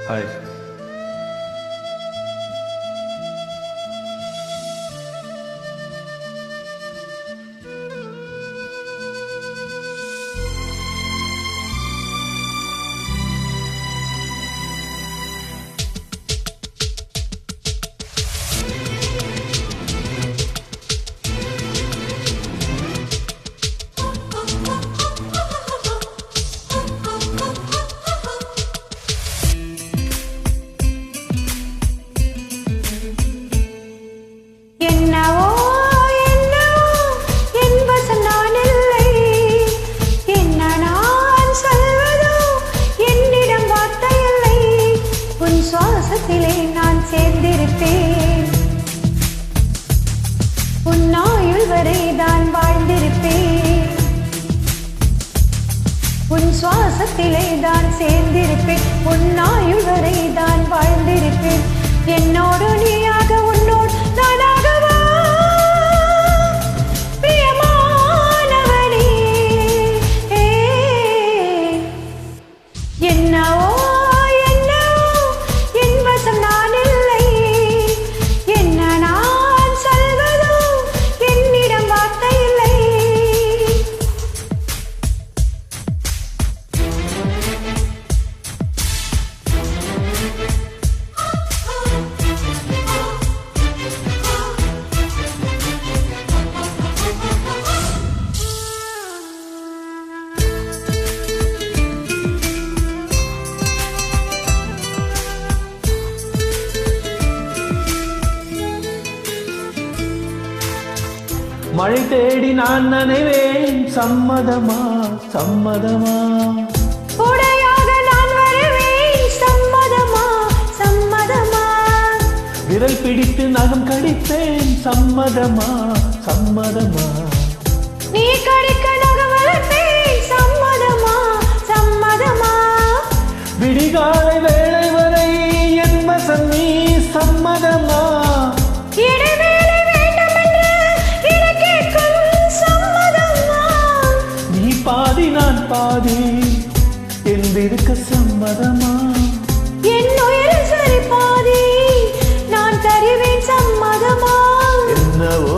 Hi. சுவாசத்திலே நான் சேர்ந்திருப்பேன், உன் ஆயுள் வரை தான் வாழ்ந்திருப்பேன். உன் சுவாசத்திலே தான் சேர்ந்திருப்பேன், உன் ஆயுள் வரை தான் வாழ்ந்திருப்பேன். என்னோடு நீயாக உன்னோடு நானாகவா பிரியமானவனே. என்னவோ மழை தேடி நான் நனைவேன், சம்மதமா சம்மதமா? உடையாக நான் வருவேன், சம்மதமா சம்மதமா? விரல் பிடித்து நகம் கடிப்பேன், சம்மதமா சம்மதமா? நீ கடிக்க நகம் வளர்ப்பேன், சம்மதமா சம்மதமா? விடிகாலை வேளை வரை என் வசம் நீ, சம்மதமா? பாதி நான் பாதி என்றிருக்க சம்மதமா? என் உயிர் சரி பாதி நான் தருவேன், சம்மதமா? என்னவோ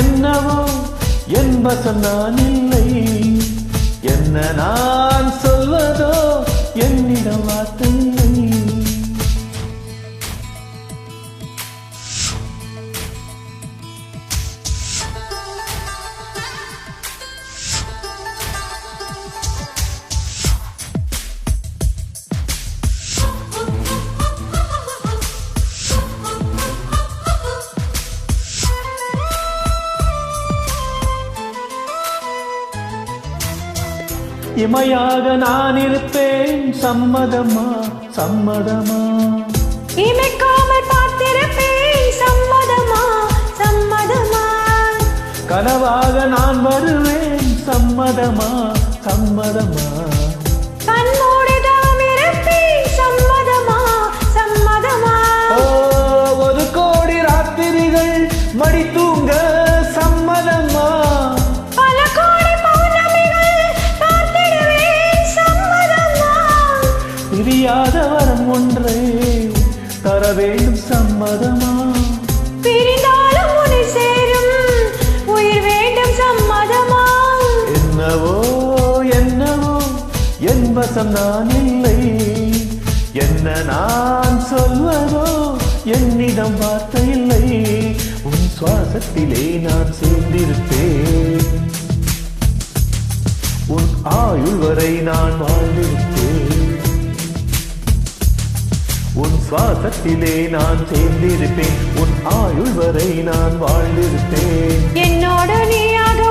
என்னவோ என் வசம் நான் இல்லை, என்ன நான் சொல்வதோ என்னிடம் வார்த்தை இல்லை. இமையாக நான் இருப்பேன், சம்மதமா சம்மதமா? இமைக்காமல் பார்த்திருப்பேன், சம்மதமா சம்மதமா? கனவாக நான் வருவேன், சம்மதமா சம்மதமா? கண்மூடிதான் இருப்பேன், சம்மதமா சம்மதமா? ஒரு கோடி ராத்திரிகள் மடி தூங்க, சம்மதமா? பிரியாத வரம் ஒன்றை தர வேண்டும், சம்மதமா? பிரிந்தாலும் உன்னை சேரும் உயிர் வேண்டும், சம்மதமா? என்னவோ என்னவோ என் வசம் நான் இல்லை, என்ன நான் சொல்வதோ என்னிடம் வார்த்தை இல்லை. உன் சுவாசத்திலே நான் சேர்ந்திருப்பேன், உன் ஆயுள் வரை நான் வாழ்ந்திருப்பேன். உன் சுவாசத்திலே நான் சேர்ந்திருப்பேன், உன் ஆயுள் வரை நான் வாழ்ந்திருப்பேன். என்னோடு நீயாக